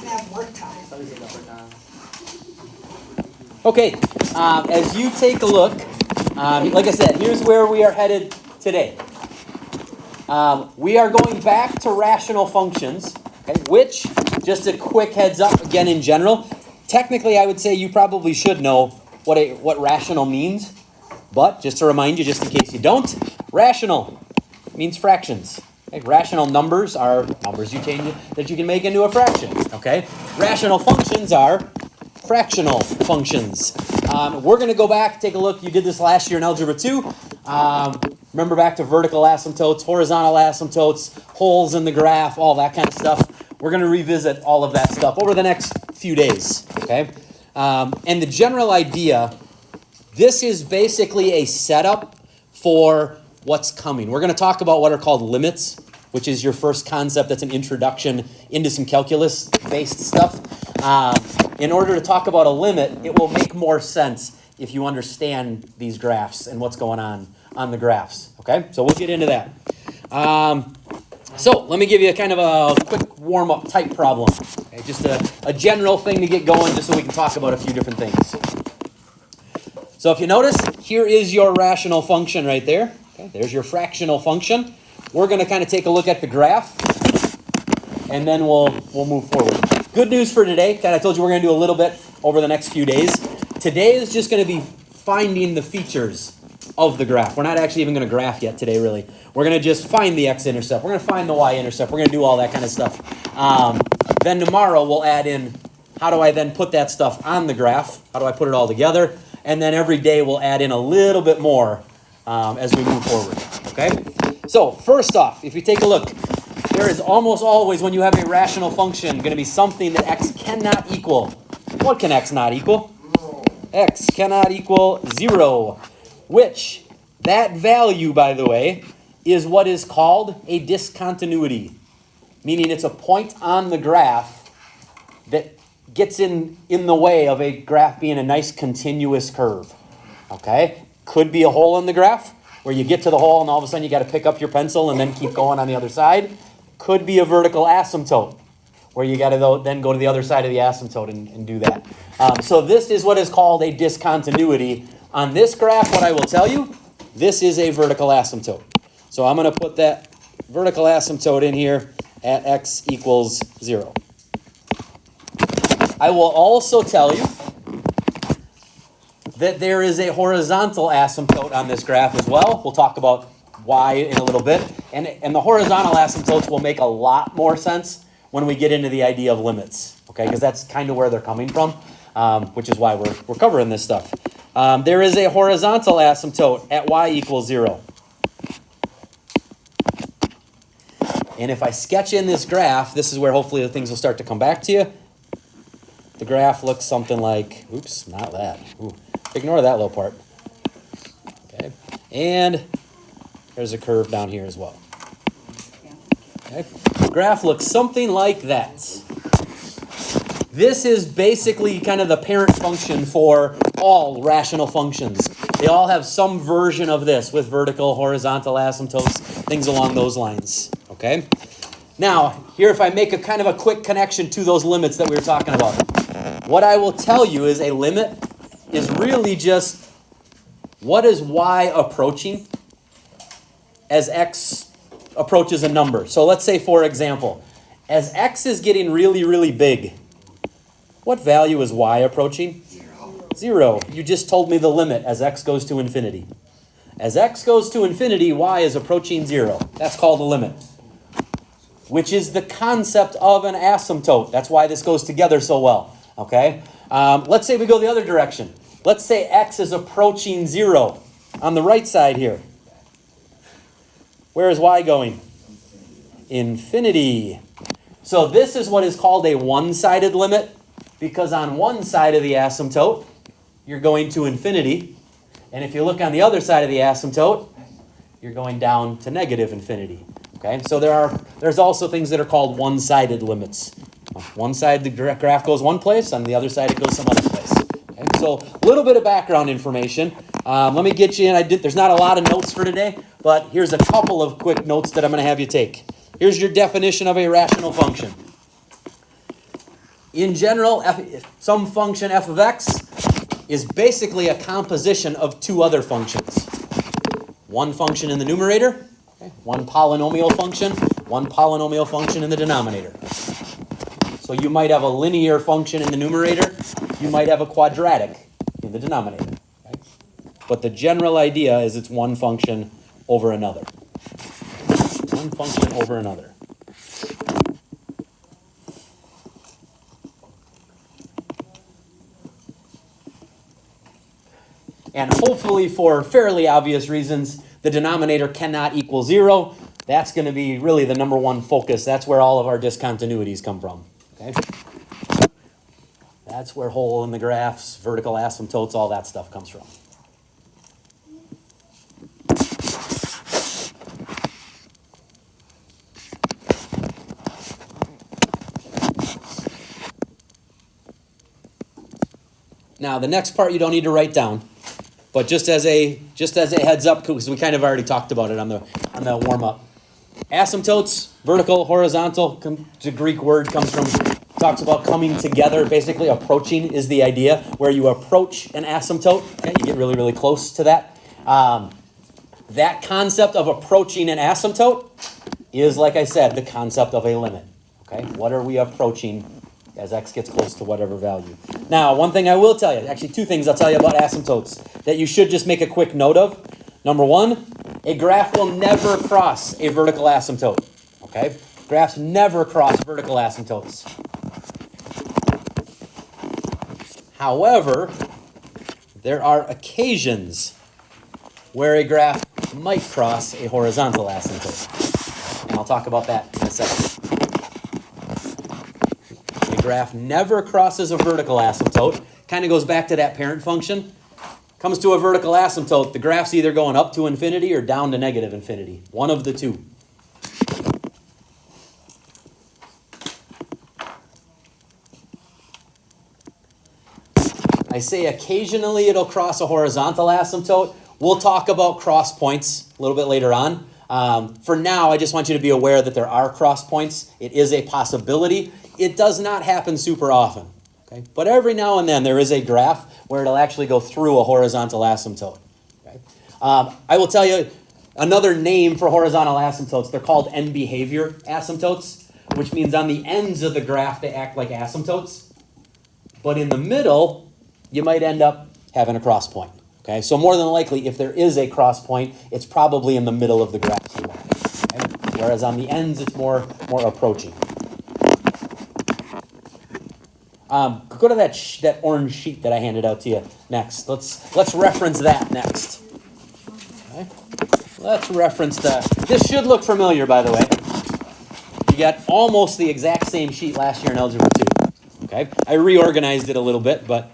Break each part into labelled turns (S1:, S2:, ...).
S1: have to have work time.
S2: Okay, as you take a look, like I said, here's where we are headed today. We are going back to rational functions, okay, which, just a quick heads up, again in general, technically I would say you probably should know what rational means, but just to remind you, just in case you don't, rational means fractions. Okay? Rational numbers are numbers you change that you can make into a fraction. Okay, rational functions are fractional functions. We're going to go back, take a look. You did this last year in Algebra 2. Remember back to vertical asymptotes, horizontal asymptotes, holes in the graph, all that kind of stuff. We're going to revisit all of that stuff over the next few days. Okay, and the general idea, this is basically a setup for what's coming. We're going to talk about what are called limits, which is your first concept. That's an introduction into some calculus-based stuff. In order to talk about a limit, it will make more sense if you understand these graphs and what's going on the graphs. Okay, so we'll get into that. So let me give you a kind of a quick warm-up type problem. Okay, just a general thing to get going, just so we can talk about a few different things. So if you notice, here is your rational function right there. Okay, there's your fractional function. We're going to kind of take a look at the graph, and then we'll move forward. Good news for today, kind of told you we're going to do a little bit over the next few days. Today is just going to be finding the features of the graph. We're not actually even going to graph yet today, really. We're going to just find the x-intercept. We're going to find the y-intercept. We're going to do all that kind of stuff. Then tomorrow we'll add in, how do I then put that stuff on the graph? How do I put it all together? And then every day we'll add in a little bit more as we move forward. Okay? So first off, if you take a look, there is almost always, when you have a rational function, going to be something that x cannot equal. What can x not equal? X cannot equal 0, which, that value, by the way, is what is called a discontinuity, meaning it's a point on the graph that gets in the way of a graph being a nice continuous curve. Okay? Could be a hole in the graph, where you get to the hole and all of a sudden you got to pick up your pencil and then keep going on the other side. Could be a vertical asymptote, where you got to then go to the other side of the asymptote and do that. So this is what is called a discontinuity. On this graph, what I will tell you, this is a vertical asymptote. So I'm going to put that vertical asymptote in here at x equals 0. I will also tell you that there is a horizontal asymptote on this graph as well. We'll talk about why in a little bit. And the horizontal asymptotes will make a lot more sense when we get into the idea of limits, okay? Because that's kind of where they're coming from, which is why we're covering this stuff. There is a horizontal asymptote at y equals 0. And if I sketch in this graph, this is where hopefully the things will start to come back to you. The graph looks something like, oops, not that. Ooh, ignore that little part. Okay, and there's a curve down here as well. Okay, the graph looks something like that. This is basically kind of the parent function for all rational functions. They all have some version of this with vertical, horizontal asymptotes, things along those lines. Okay? Now, here if I make a kind of a quick connection to those limits that we were talking about. What I will tell you is a limit is really just what is y approaching as x approaches a number. So let's say, for example, as x is getting really, really big, what value is y approaching? 0. You just told me the limit as x goes to infinity. As x goes to infinity, y is approaching 0. That's called a limit, which is the concept of an asymptote. That's why this goes together so well. Okay? Let's say we go the other direction. Let's say x is approaching 0 on the right side here. Where is y going? Infinity. So this is what is called a one-sided limit, because on one side of the asymptote, you're going to infinity. And if you look on the other side of the asymptote, you're going down to negative infinity. Okay? So there's also things that are called one-sided limits. One side the graph goes one place, on the other side it goes some other place. Okay? So a little bit of background information. Let me get you in. There's not a lot of notes for today, but here's a couple of quick notes that I'm going to have you take. Here's your definition of a rational function. In general, some function f of x is basically a composition of two other functions. One function in the numerator, okay, one polynomial function in the denominator. So you might have a linear function in the numerator, you might have a quadratic in the denominator. Okay? But the general idea is it's one function over another. One function over another. And hopefully for fairly obvious reasons, the denominator cannot equal 0. That's going to be really the number one focus. That's where all of our discontinuities come from. Okay? That's where hole in the graphs, vertical asymptotes, all that stuff comes from. Now, the next part you don't need to write down, but just as a heads up, because we kind of already talked about it on the warm up. Asymptotes, vertical, horizontal. The Greek word talks about coming together. Basically, approaching is the idea where you approach an asymptote. Okay, you get really, really close to that. That concept of approaching an asymptote is, like I said, the concept of a limit. Okay, what are we approaching as x gets close to whatever value? Now, one thing I will tell you, actually two things I'll tell you about asymptotes that you should just make a quick note of. Number one, a graph will never cross a vertical asymptote. Okay, graphs never cross vertical asymptotes. However, there are occasions where a graph might cross a horizontal asymptote. And I'll talk about that in a second. A graph never crosses a vertical asymptote. Kind of goes back to that parent function. Comes to a vertical asymptote, the graph's either going up to infinity or down to negative infinity. One of the two. I say occasionally it'll cross a horizontal asymptote. We'll talk about cross points a little bit later on. For now, I just want you to be aware that there are cross points. It is a possibility. It does not happen super often. Okay? But every now and then there is a graph where it'll actually go through a horizontal asymptote. Okay? I will tell you another name for horizontal asymptotes. They're called end behavior asymptotes, which means on the ends of the graph they act like asymptotes. But in the middle, you might end up having a cross point. Okay? So more than likely, if there is a cross point, it's probably in the middle of the graph somewhere. Okay? Whereas on the ends, it's more approaching. Go to that orange sheet that I handed out to you next. Let's reference that next. Okay. Let's reference that. This should look familiar, by the way. You got almost the exact same sheet last year in Algebra 2. Okay. I reorganized it a little bit, but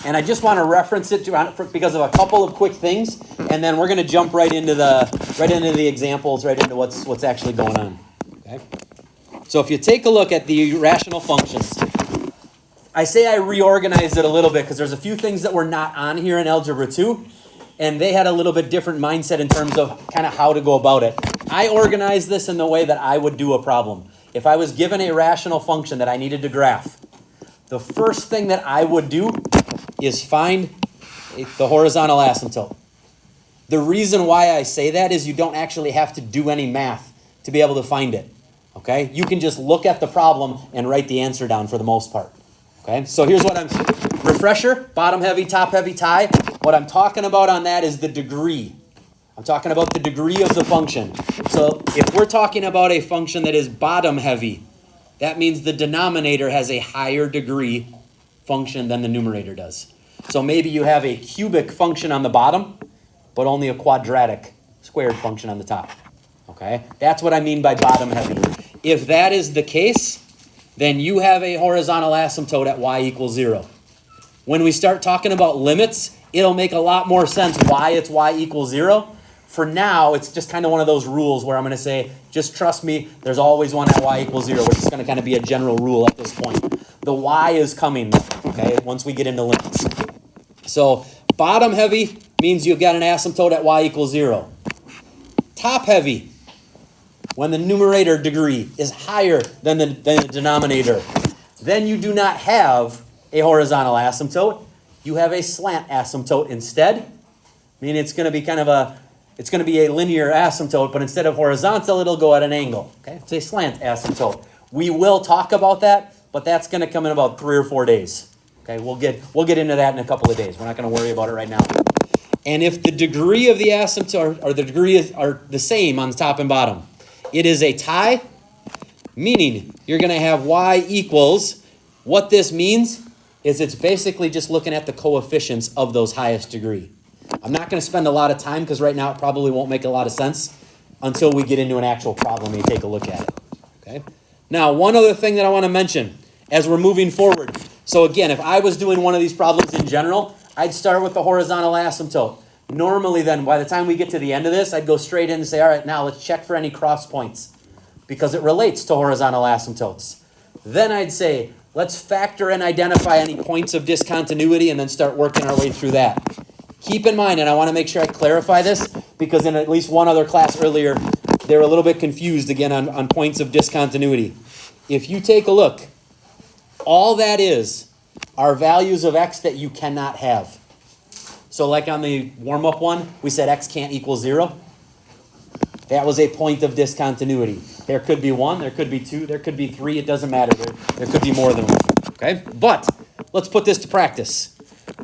S2: and I just want to reference it because of a couple of quick things, and then we're going to jump right into the examples, right into what's actually going on. Okay. So if you take a look at the rational functions, I say I reorganized it a little bit because there's a few things that were not on here in Algebra 2, and they had a little bit different mindset in terms of kind of how to go about it. I organized this in the way that I would do a problem. If I was given a rational function that I needed to graph, the first thing that I would do is find the horizontal asymptote. The reason why I say that is you don't actually have to do any math to be able to find it. Okay? You can just look at the problem and write the answer down for the most part. Okay? So here's what refresher, bottom heavy, top heavy, tie. What I'm talking about on that is the degree. I'm talking about the degree of the function. So if we're talking about a function that is bottom heavy, that means the denominator has a higher degree function than the numerator does. So maybe you have a cubic function on the bottom, but only a quadratic squared function on the top. Okay? That's what I mean by bottom heavy. If that is the case, then you have a horizontal asymptote at y equals 0. When we start talking about limits, it'll make a lot more sense why it's y equals 0. For now, it's just kind of one of those rules where I'm going to say, just trust me, there's always one at y equals 0, which is going to kind of be a general rule at this point. The y is coming, okay, once we get into limits. So bottom heavy means you've got an asymptote at y equals 0. Top heavy when the numerator degree is higher than the denominator, then you do not have a horizontal asymptote. You have a slant asymptote instead. Meaning it's going to be it's going to be a linear asymptote, but instead of horizontal, it'll go at an angle. Okay, it's a slant asymptote. We will talk about that, but that's going to come in about 3 or 4 days. Okay, we'll get into that in a couple of days. We're not going to worry about it right now. And if the degree of the asymptote or the degree are the same on the top and bottom, it is a tie, meaning you're going to have y equals. What this means is it's basically just looking at the coefficients of those highest degree. I'm not going to spend a lot of time because right now it probably won't make a lot of sense until we get into an actual problem and take a look at it. Okay. Now, one other thing that I want to mention as we're moving forward. So again, if I was doing one of these problems in general, I'd start with the horizontal asymptote. Normally then, by the time we get to the end of this, I'd go straight in and say, all right, now let's check for any cross points because it relates to horizontal asymptotes. Then I'd say, let's factor and identify any points of discontinuity and then start working our way through that. Keep in mind, and I want to make sure I clarify this, because in at least one other class earlier, they were a little bit confused again on points of discontinuity. If you take a look, all that is are values of x that you cannot have. So like on the warm-up one, we said x can't equal 0. That was a point of discontinuity. There could be 1, there could be 2, there could be 3, it doesn't matter. There could be more than 1. Okay? But let's put this to practice.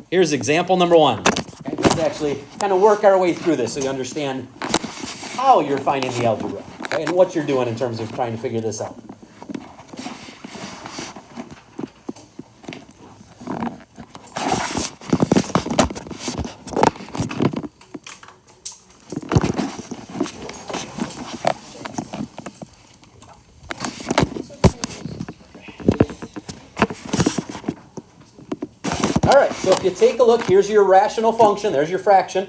S2: Here's example number 1. Okay? Let's actually kind of work our way through this so you understand how you're finding the algebra, okay? And what you're doing in terms of trying to figure this out. All right, so if you take a look, here's your rational function. There's your fraction.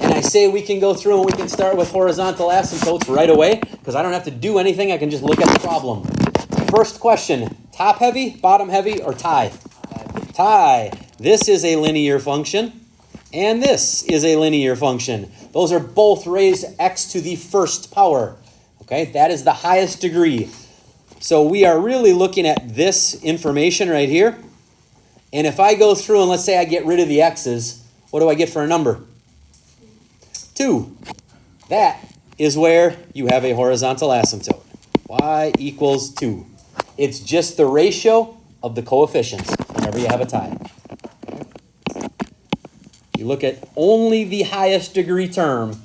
S2: And I say we can go through and we can start with horizontal asymptotes right away because I don't have to do anything. I can just look at the problem. First question, top heavy, bottom heavy, or tie? Tie. This is a linear function, and this is a linear function. Those are both raised x to the first power. Okay, that is the highest degree. So we are really looking at this information right here. And if I go through and let's say I get rid of the x's, what do I get for a number? 2. That is where you have a horizontal asymptote. Y equals 2. It's just the ratio of the coefficients whenever you have a tie. Okay. You look at only the highest degree term,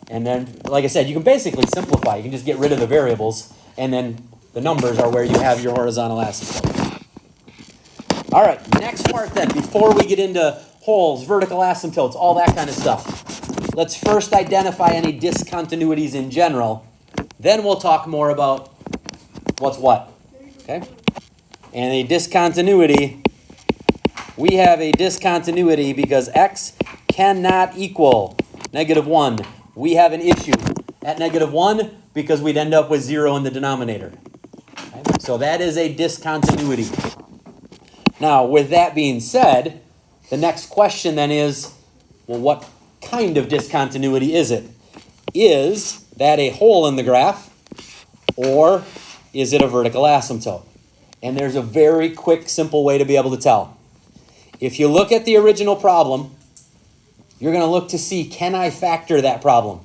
S2: and then, like I said, you can basically simplify. You can just get rid of the variables, and then the numbers are where you have your horizontal asymptote. All right, next part then, before we get into holes, vertical asymptotes, all that kind of stuff. Let's first identify any discontinuities in general. Then we'll talk more about what's what. Okay? And a discontinuity, we have a discontinuity because x cannot equal -1. We have an issue at -1 because we'd end up with 0 in the denominator. Okay? So that is a discontinuity. Now, with that being said, the next question then is, well, what kind of discontinuity is it? Is that a hole in the graph, or is it a vertical asymptote? And there's a very quick, simple way to be able to tell. If you look at the original problem, you're going to look to see, can I factor that problem?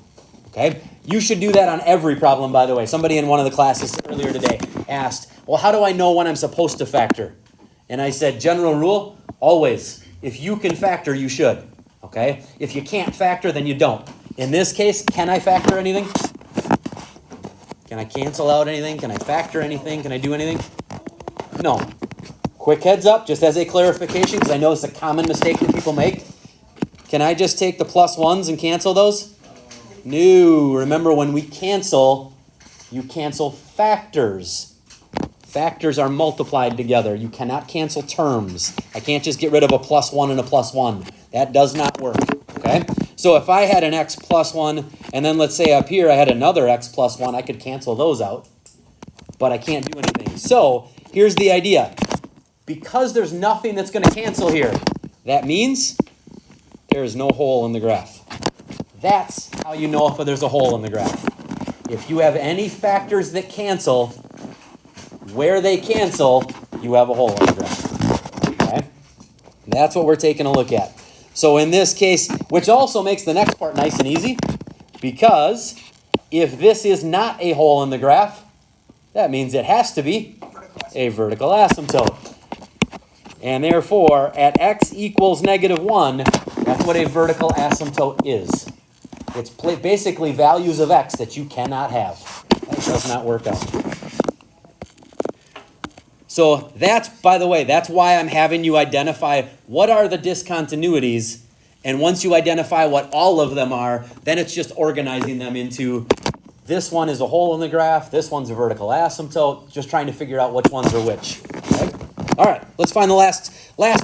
S2: Okay? You should do that on every problem, by the way. Somebody in one of the classes earlier today asked, well, how do I know when I'm supposed to factor? And I said, general rule, always. If you can factor, you should. Okay? If you can't factor, then you don't. In this case, can I factor anything? Can I cancel out anything? Can I factor anything? Can I do anything? No. Quick heads up, just as a clarification, because I know it's a common mistake that people make. Can I just take the +1s and cancel those? No. Remember, when we cancel, you cancel factors. Factors are multiplied together. You cannot cancel terms. I can't just get rid of a +1 and a +1. That does not work, okay? So if I had an x +1, and then let's say up here I had another x +1, I could cancel those out, but I can't do anything. So here's the idea. Because there's nothing that's going to cancel here, that means there is no hole in the graph. That's how you know if there's a hole in the graph. If you have any factors that cancel, where they cancel, you have a hole in the graph. Okay? That's what we're taking a look at. So in this case, which also makes the next part nice and easy, because if this is not a hole in the graph, that means it has to be a vertical asymptote. And therefore, at x equals -1, that's what a vertical asymptote is. It's basically values of x that you cannot have. That does not work out. So that's, by the way, that's why I'm having you identify what are the discontinuities. And once you identify what all of them are, then it's just organizing them into this one is a hole in the graph, this one's a vertical asymptote, just trying to figure out which ones are which. Okay? All right, let's find the last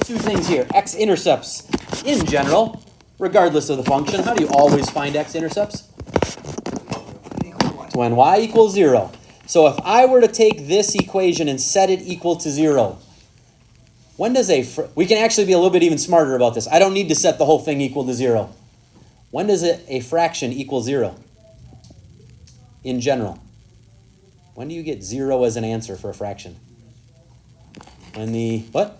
S2: two things here. X-intercepts in general, regardless of the function. How do you always find x-intercepts? When y equals 0. So if I were to take this equation and set it equal to 0, when does we can actually be a little bit even smarter about this. I don't need to set the whole thing equal to 0. When does a fraction equal 0? In general. When do you get 0 as an answer for a fraction? When the, what?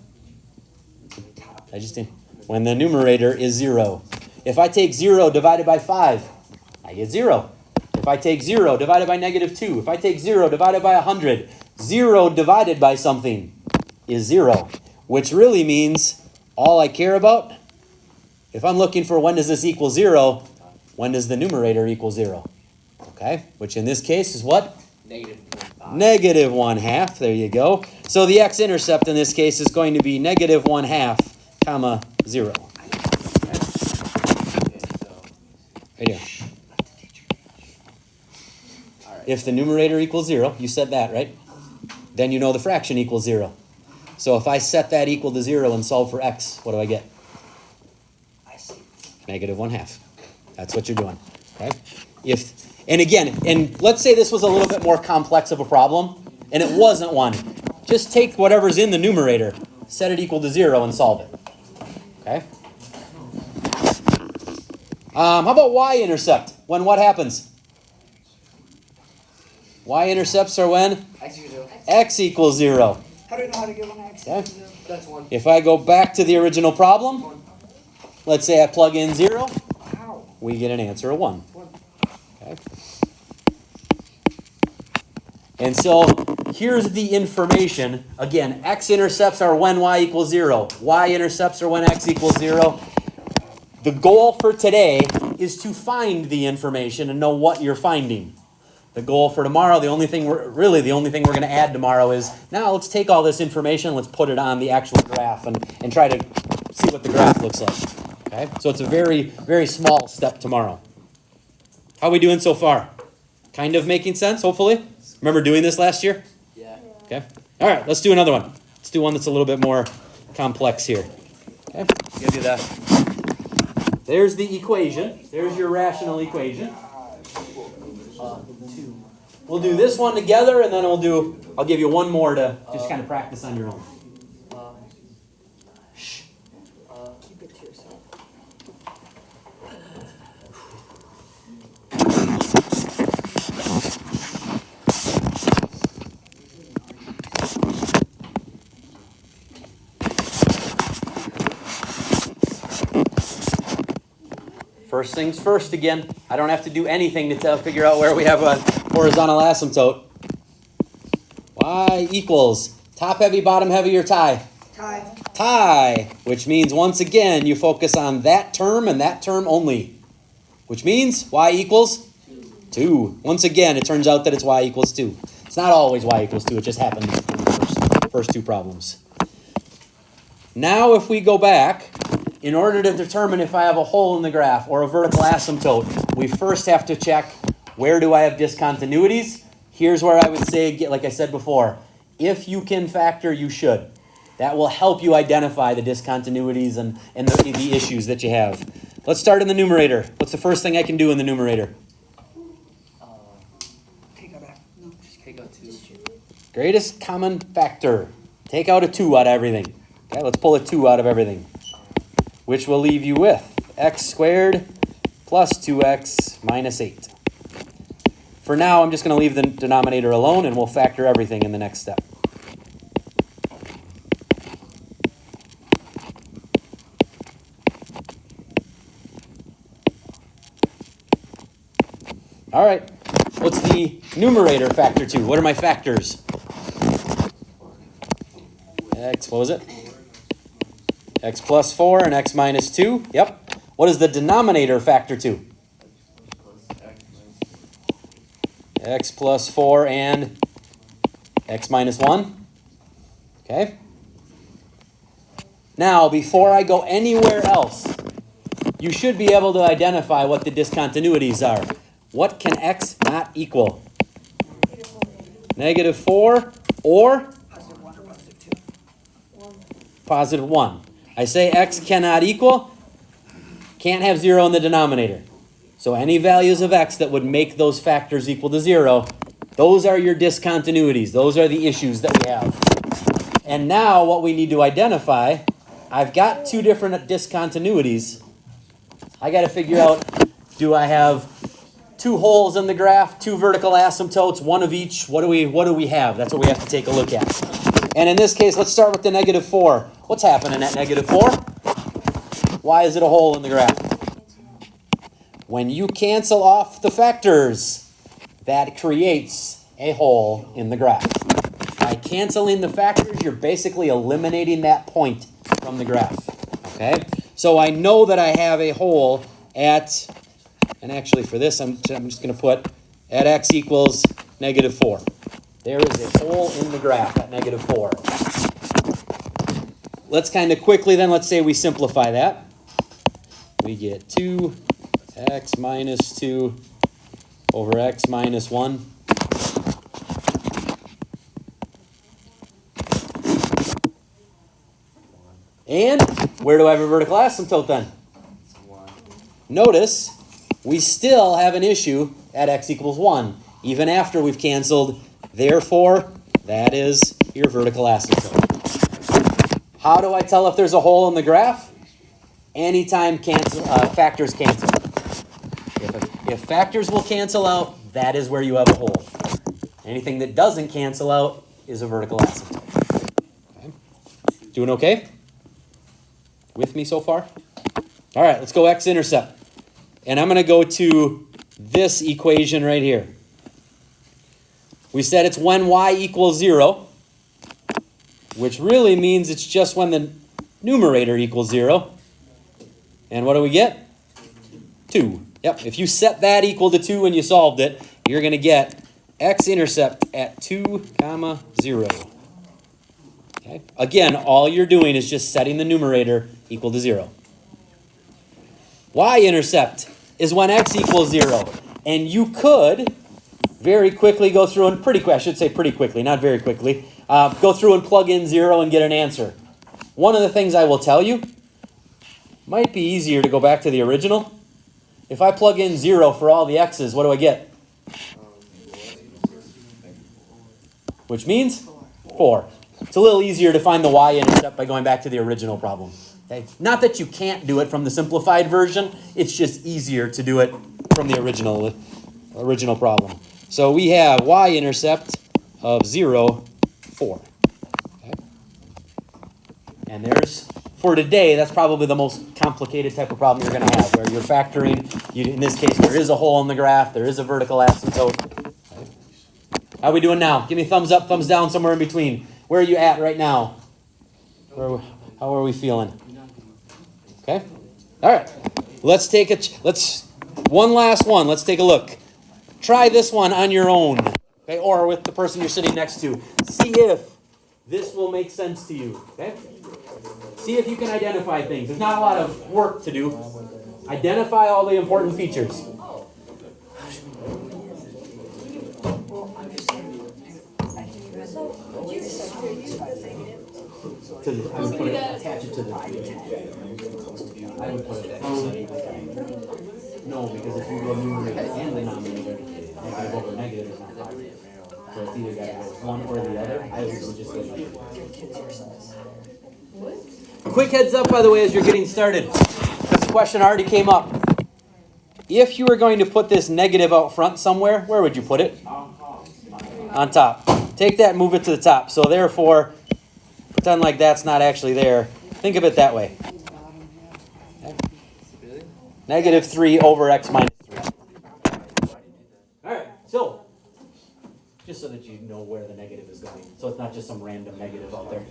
S2: When the numerator is 0. If I take 0 divided by 5, I get 0. If I take 0 divided by -2, if I take 0 divided by 100, 0 divided by something is 0, which really means all I care about, if I'm looking for when does this equal 0, when does the numerator equal 0? Okay, which in this case is what? -1/2. There you go. So the x-intercept in this case is going to be -1/2, comma 0. Okay. Right here. If the numerator equals 0, you said that, right? Then you know the fraction equals 0. So if I set that equal to 0 and solve for x, what do I get? -1/2. That's what you're doing. Okay? And again, let's say this was a little bit more complex of a problem, and it wasn't one. Just take whatever's in the numerator, set it equal to 0, and solve it. Okay? How about y-intercept? When what happens? Y-intercepts are when? X equals 0.
S1: How do you know how to get one x?
S2: Okay.
S1: That's one.
S2: If I go back to the original problem, let's say I plug in 0,
S1: How?
S2: we get an answer of 1. Okay. And so here's the information. Again, x-intercepts are when y equals 0. Y-intercepts are when x equals 0. The goal for today is to find the information and know what you're finding. The goal for tomorrow, the only thing we're going to add tomorrow is, now let's take all this information, let's put it on the actual graph and try to see what the graph looks like. Okay? So it's a very, very small step tomorrow. How are we doing so far? Kind of making sense, hopefully? Remember doing this last year?
S1: Yeah.
S2: Okay. All right, let's do another one. Let's do one that's a little bit more complex here. Okay. Give you that. There's the equation. There's your rational equation. We'll do this one together, and then I'll give you one more to just kind of practice on your own.
S1: Keep it to yourself.
S2: First things first again. I don't have to do anything to figure out where we have a horizontal asymptote. Y equals top heavy, bottom heavy, or tie?
S1: Tie.
S2: Tie, which means once again you focus on that term and that term only. Which means y equals 2. Once again, it turns out that it's y equals 2. It's not always y equals 2, it just happens in the first two problems. Now if we go back, in order to determine if I have a hole in the graph or a vertical asymptote, we first have to check where do I have discontinuities. Here's where I would say, like I said before, if you can factor, you should. That will help you identify the discontinuities and the issues that you have. Let's start in the numerator. What's the first thing I can do in the numerator?
S1: Take out a, no, just
S3: Take out 2.
S2: Greatest common factor. Take out a 2 out of everything. Okay, let's pull a 2 out of everything, which will leave you with x squared plus 2x minus 8. For now, I'm just going to leave the denominator alone, and we'll factor everything in the next step. All right, what's the numerator factor to? What are my factors? X, what was it? X plus 4 and x minus 2. Yep. What is the denominator factor to? X plus 4 and x minus 1. Okay. Now, before I go anywhere else, you should be able to identify what the discontinuities are. What can x not equal? Negative 4 or
S1: Positive 1 or positive 2?
S2: positive 1. I say x cannot equal, can't have 0 in the denominator. So any values of x that would make those factors equal to 0, those are your discontinuities. Those are the issues that we have. And now what we need to identify, I've got two different discontinuities. I got to figure out, do I have two holes in the graph, two vertical asymptotes, one of each? What do we have? That's what we have to take a look at. And in this case, let's start with the negative 4. What's happening at negative 4? Why is it a hole in the graph? When you cancel off the factors, that creates a hole in the graph. By canceling the factors, you're basically eliminating that point from the graph. Okay? So I know that I have a hole at, and actually for this, I'm just going to put at x equals negative 4. There is a hole in the graph at negative 4. Let's kind of quickly then, let's say we simplify that. We get 2x minus 2 over x minus 1. And where do I have a vertical asymptote then? Notice we still have an issue at x equals 1, even after we've canceled. Therefore, that is your vertical asymptote. How do I tell if there's a hole in the graph? Anytime factors cancel. If factors will cancel out, that is where you have a hole. Anything that doesn't cancel out is a vertical asymptote. Okay. Doing okay? With me so far? All right, let's go x-intercept. And I'm going to go to this equation right here. We said it's when y equals 0, which really means it's just when the numerator equals 0. And what do we get? 2. Yep, if you set that equal to 2 when you solved it, you're going to get x-intercept at 2, 0. Okay. Again, all you're doing is just setting the numerator equal to 0. Y-intercept is when x equals 0. And you could very quickly go through and pretty quickly, not very quickly, go through and plug in 0 and get an answer. One of the things I will tell you, might be easier to go back to the original. If I plug in 0 for all the x's, what do I get? Which means 4. It's a little easier to find the y-intercept by going back to the original problem. Okay? Not that you can't do it from the simplified version, it's just easier to do it from the original problem. So we have y-intercept of 0, 4. Okay? And there's, for today, that's probably the most complicated type of problem you're going to have, where you're factoring, in this case, there is a hole in the graph, there is a vertical asymptote. Okay? How are we doing now? Give me thumbs up, thumbs down, somewhere in between. Where are you at right now? How are we feeling? Okay? All right. Let's take one last one. Let's take a look. Try this one on your own, okay, or with the person you're sitting next to. See if this will make sense to you, okay? See if you can identify things. There's not a lot of work to do. Identify all the important features. I would put it, attach it to the. I would put it. No, because if you go numerator and denominator, negative over negative is not positive. So it's either got to go one or the other. I would just go. Quick heads up, by the way, as you're getting started, because the question already came up. if you were going to put this negative out front somewhere, where would you put it? On top. Take that and move it to the top. So therefore, pretend like that's not actually there. Think of it that way. Okay. Negative 3 over x minus 3. All right, so just so that you know where the negative is going. So it's not just some random negative out there.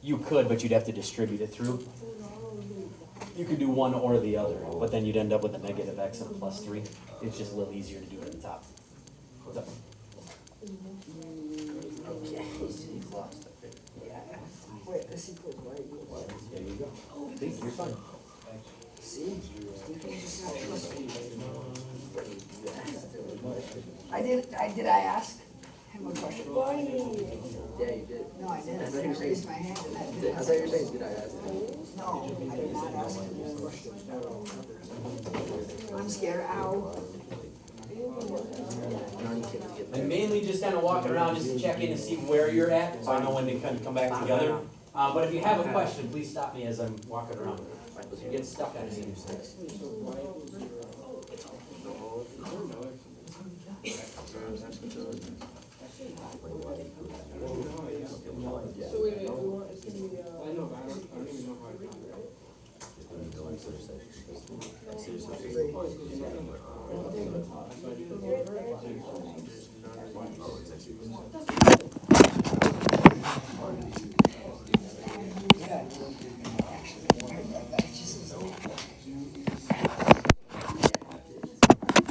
S2: You could, but you'd have to distribute it through. You could do one or the other, but then you'd end up with a negative x and a plus 3. It's just a little easier to do it at the top. What's up?
S1: Wait, this equals y equals.
S2: There you go. See, you're fine.
S1: See? Did I ask him a question?
S3: Yeah, you did.
S1: No, I didn't. I raised my hand and I didn't.
S3: I thought you were saying, did I ask?
S1: No, I did not ask him a question. I'm scared, ow.
S2: I'm mainly just kind of walking around just to check in and see where you're at, so I know when to kind of come back together. But if you have a question, please stop me as I'm walking around. You get stuck on anything.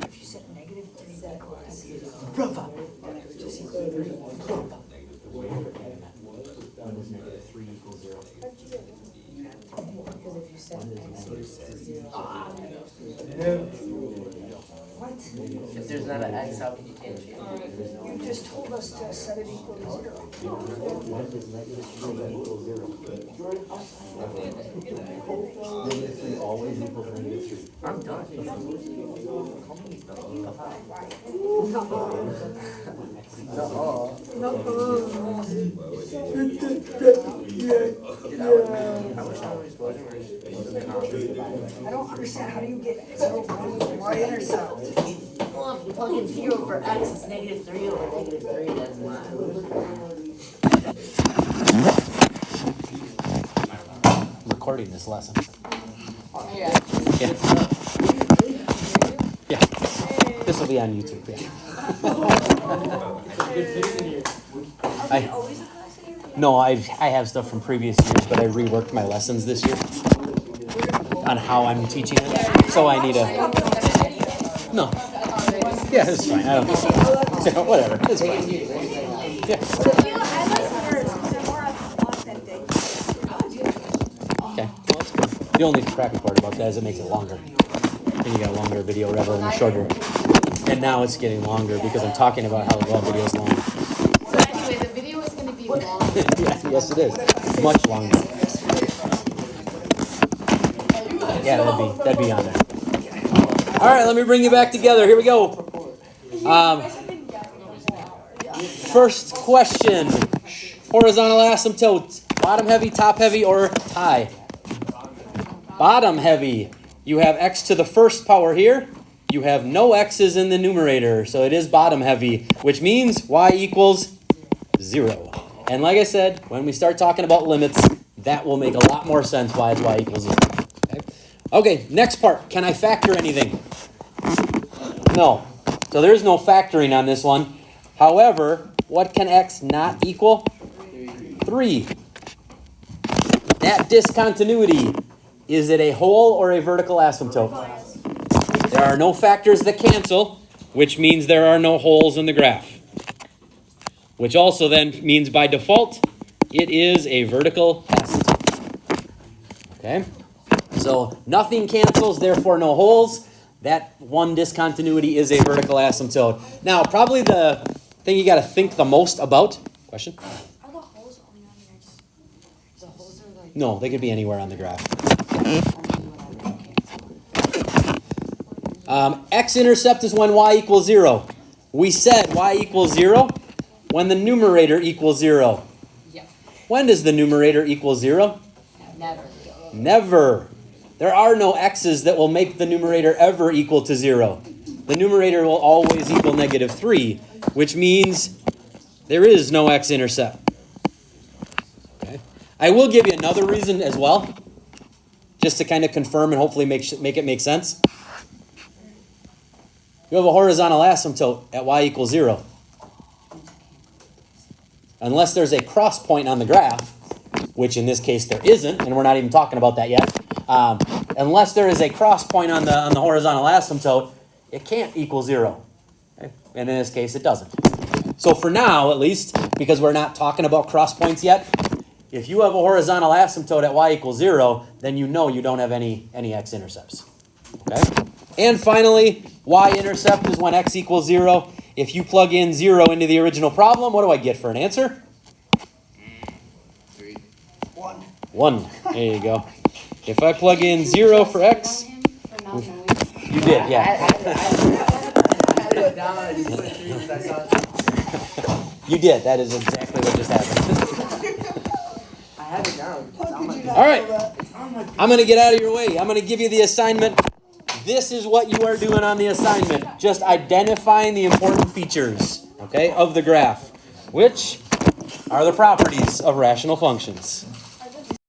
S1: If you said negative 3 equals 0, then it would just equal 3.
S2: When does negative 3 equal 0?
S4: Because if you set x equals 0.
S1: What?
S3: If there's not an X, how can you change it?
S1: You just told us to set it equal to 0.
S2: When does negative 3 equal 0? Negative 3 always equals negative 3.
S3: I'm done. I wish I always wasn't.
S1: I don't understand, how do you get 0 y intercept?
S4: Well, if you plug in 0 for x, it's negative 3 over negative 3, that's mine.
S2: I'm recording this lesson.
S4: Yeah.
S2: Yeah. This will be on YouTube. Yeah. No, I have stuff from previous years, but I reworked my lessons this year on how I'm teaching it. So I need a. No. Yeah, it's fine. I don't. Whatever. It's fine. Yeah. Okay. Well, that's good. The only crappy part about that is it makes it longer. And you got a longer video rather than a shorter. And now it's getting longer because I'm talking about how well video is long.
S4: So anyway, the video is going to be long.
S2: Yes, it is. Much longer. Yeah, that'd be on there. All right, let me bring you back together. Here we go. First question: horizontal asymptotes, bottom heavy, top heavy, or tie? Bottom heavy. You have x to the first power here. You have no x's in the numerator, so it is bottom heavy, which means y equals 0. And like I said, when we start talking about limits, that will make a lot more sense why it's y equals 0. Okay, next part. Can I factor anything? No. So there's no factoring on this one. However, what can x not equal? 3. That discontinuity, is it a whole or a vertical asymptote? There are no factors that cancel, which means there are no holes in the graph. Which also then means by default, it is a vertical asymptote. Okay? So nothing cancels, therefore no holes. That one discontinuity is a vertical asymptote. Now, probably the thing you got to think the most about. Question?
S4: Are the holes only on the x? The holes are like...
S2: No, they could be anywhere on the graph. X-intercept is when y equals 0. We said y equals 0 when the numerator equals 0.
S4: Yeah.
S2: When does the numerator equal 0?
S4: Never.
S2: Never. there are no x's that will make the numerator ever equal to 0. The numerator will always equal negative 3, which means there is no x-intercept. Okay. I will give you another reason as well, just to kind of confirm and hopefully make it make sense. You have a horizontal asymptote at y equals 0. Unless there's a cross point on the graph, which in this case there isn't, and we're not even talking about that yet. Unless there is a cross point on the horizontal asymptote, it can't equal 0. Okay? And in this case, it doesn't. So for now, at least, because we're not talking about cross points yet, if you have a horizontal asymptote at y equals 0, then you know you don't have any x-intercepts. Okay? And finally, y-intercept is when x equals 0. If you plug in 0 into the original problem, what do I get for an answer?
S3: 3.
S1: 1.
S2: There you go. If I plug in 0 for x, you did, yeah.
S3: I had it down, I just put 3 because I saw it.
S2: You did. That is exactly what just happened.
S3: I have it down. It's on my
S2: All right. I'm going to get out of your way. I'm going to give you the assignment. This is what you are doing on the assignment. Just identifying the important features, okay, of the graph, which are the properties of rational functions.